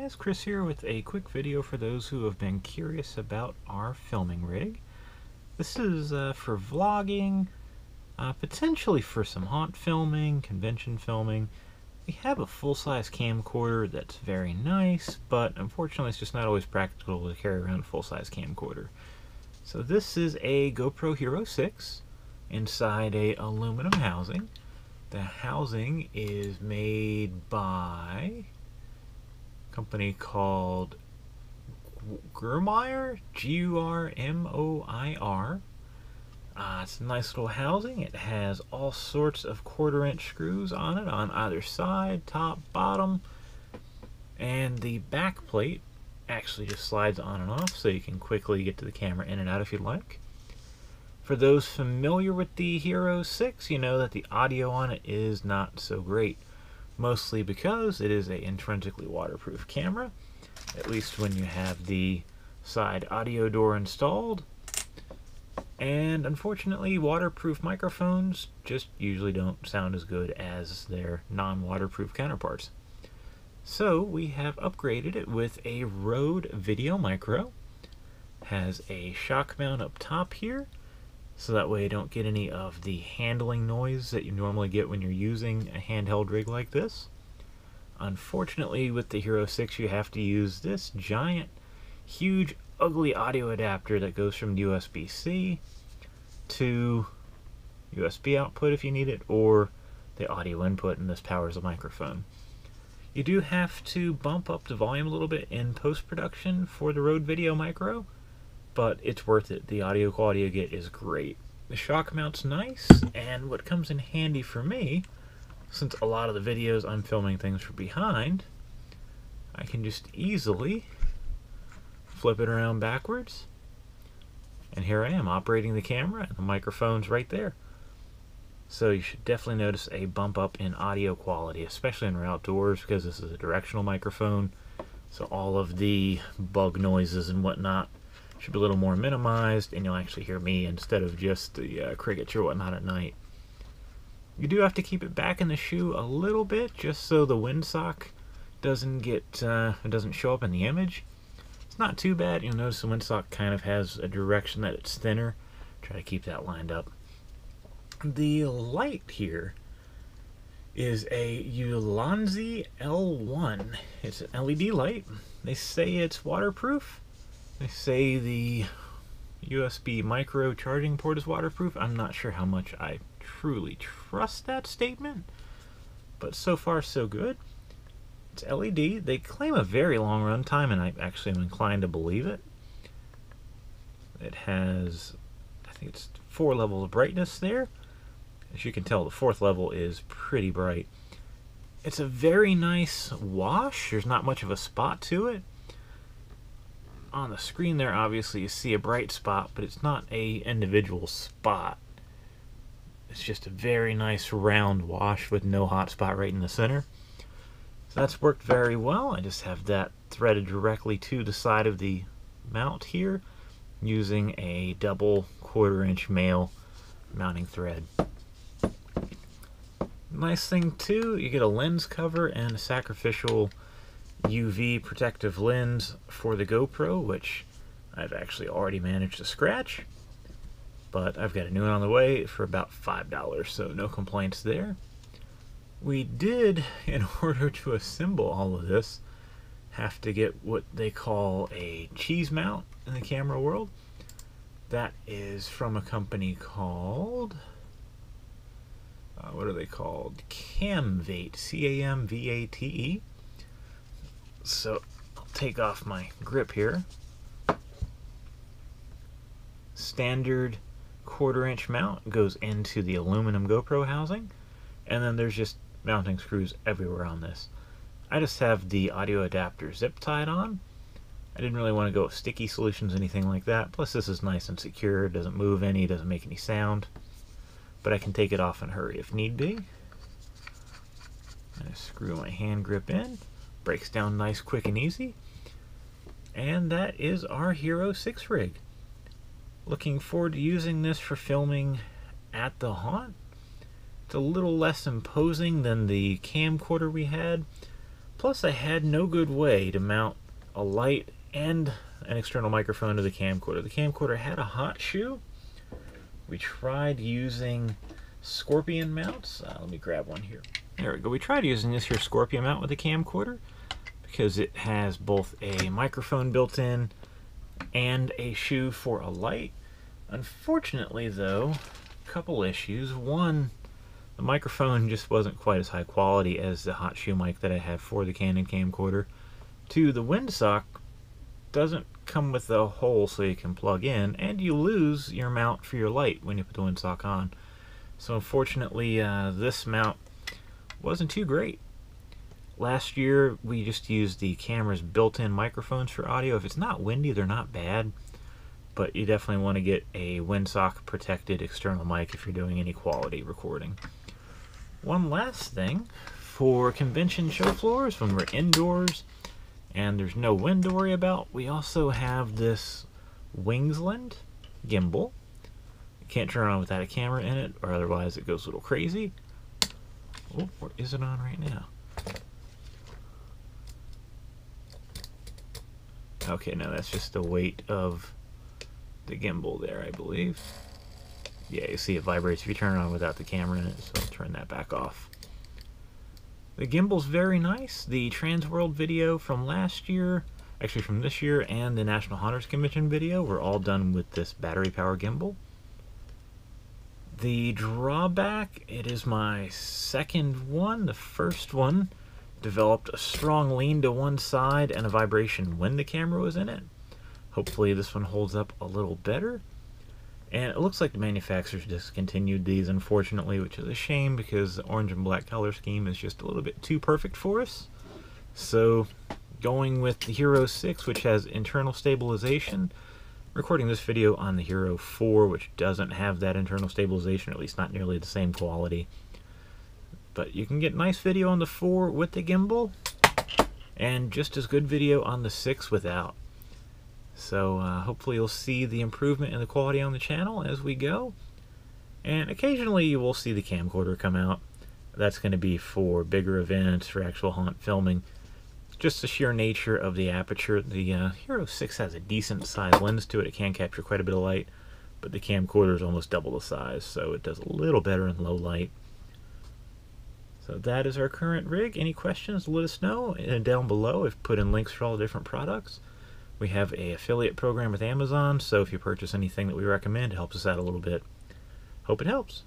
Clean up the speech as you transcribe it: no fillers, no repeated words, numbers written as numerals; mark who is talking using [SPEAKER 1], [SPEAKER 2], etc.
[SPEAKER 1] guys, Chris here with a quick video for those who have been curious about our filming rig. This is for vlogging, potentially for some haunt filming, convention filming. We have a full-size camcorder that's very nice, but unfortunately it's just not always practical to carry around a full-size camcorder. So this is a GoPro Hero 6 inside a aluminum housing. The housing is made by a company called Gurmoir, Gurmoir. It's a nice little housing. It has all sorts of 1/4-inch screws on it on either side, top, bottom, and the back plate actually just slides on and off so you can quickly get to the camera in and out if you'd like. For those familiar with the Hero 6, you know that the audio on it is not so great, mostly because it is an intrinsically waterproof camera, at least when you have the side audio door installed. And unfortunately, waterproof microphones just usually don't sound as good as their non-waterproof counterparts. So we have upgraded it with a Rode Video Micro. Has a shock mount up top here, so that way you don't get any of the handling noise that you normally get when you're using a handheld rig like this. Unfortunately, with the Hero 6 you have to use this giant, huge, ugly audio adapter that goes from USB-C to USB output if you need it, or the audio input, and this powers a microphone. You do have to bump up the volume a little bit in post-production for the Rode Video Micro, but it's worth it. The audio quality you get is great. The shock mount's nice, and what comes in handy for me, since a lot of the videos I'm filming things from behind, I can just easily flip it around backwards, and here I am operating the camera, and the microphone's right there. So you should definitely notice a bump up in audio quality, especially when we're outdoors, because this is a directional microphone, so all of the bug noises and whatnot should be a little more minimized, and you'll actually hear me instead of just the crickets or whatnot at night. You do have to keep it back in the shoe a little bit, just so the windsock doesn't show up in the image. It's not too bad. You'll notice the windsock kind of has a direction that it's thinner. Try to keep that lined up. The light here is a Ulanzi L1. It's an LED light. They say it's waterproof. They say the USB micro charging port is waterproof. I'm not sure how much I truly trust that statement, but so far so good. It's LED. They claim a very long run time, and I actually am inclined to believe it. It has, I think it's 4 levels of brightness there. As you can tell, the 4th level is pretty bright. It's a very nice wash. There's not much of a spot to it. On the screen there, obviously, you see a bright spot, but it's not a individual spot. It's just a very nice round wash with no hot spot right in the center. So that's worked very well. I just have that threaded directly to the side of the mount here using a double 1/4-inch male mounting thread. Nice thing too, you get a lens cover and a sacrificial UV protective lens for the GoPro, which I've actually already managed to scratch, but I've got a new one on the way for about $5, so no complaints there. We did, in order to assemble all of this, have to get what they call a cheese mount in the camera world. That is from a company called, what are they called? Camvate, C-A-M-V-A-T-E. So I'll take off my grip here. Standard 1/4-inch mount goes into the aluminum GoPro housing, and then there's just mounting screws everywhere on this. I just have the audio adapter zip tied on. I didn't really want to go with sticky solutions, anything like that. Plus this is nice and secure, it doesn't move any, it doesn't make any sound. But I can take it off in a hurry if need be. I screw my hand grip in. Breaks down nice, quick, and easy. And that is our Hero 6 rig. Looking forward to using this for filming at the haunt. It's a little less imposing than the camcorder we had, Plus, I had no good way to mount a light and an external microphone to the camcorder. The camcorder had a hot shoe. We tried using Scorpion mounts. Let me grab one here. There we go. We tried using this here Scorpion mount with the camcorder because it has both a microphone built in and a shoe for a light. Unfortunately, though, a couple issues. One, the microphone just wasn't quite as high quality as the hot shoe mic that I have for the Canon camcorder. Two, the windsock doesn't come with a hole so you can plug in, and you lose your mount for your light when you put the windsock on. So unfortunately, this mount wasn't too great. Last year, we just used the camera's built-in microphones for audio. If it's not windy, they're not bad, but you definitely want to get a windsock protected external mic if you're doing any quality recording. One last thing, for convention show floors, when we're indoors and there's no wind to worry about, we also have this Wingsland gimbal. You can't turn it on without a camera in it, or otherwise it goes a little crazy. Oh, what is it on right now? Okay, no, that's just the weight of the gimbal there, I believe. Yeah, you see it vibrates if you turn it on without the camera in it, so I'll turn that back off. The gimbal's very nice. The Transworld video from last year, actually from this year, and the National Hunters Convention video were all done with this battery power gimbal. The drawback, it is my second one. The first one developed a strong lean to one side and a vibration when the camera was in it. Hopefully this one holds up a little better. And it looks like the manufacturers discontinued these, unfortunately, which is a shame because the orange and black color scheme is just a little bit too perfect for us. So, going with the Hero6, which has internal stabilization, recording this video on the Hero4, which doesn't have that internal stabilization, or at least not nearly the same quality. But you can get nice video on the 4 with the gimbal, and just as good video on the 6 without. So hopefully you'll see the improvement in the quality on the channel as we go. And occasionally you will see the camcorder come out. That's going to be for bigger events, for actual hunt filming. Just the sheer nature of the aperture. The Hero6 has a decent sized lens to it. It can capture quite a bit of light, but the camcorder is almost double the size, so it does a little better in low light. So that is our current rig. Any questions, let us know. And down below, I've put in links for all the different products. We have an affiliate program with Amazon, so if you purchase anything that we recommend, it helps us out a little bit. Hope it helps.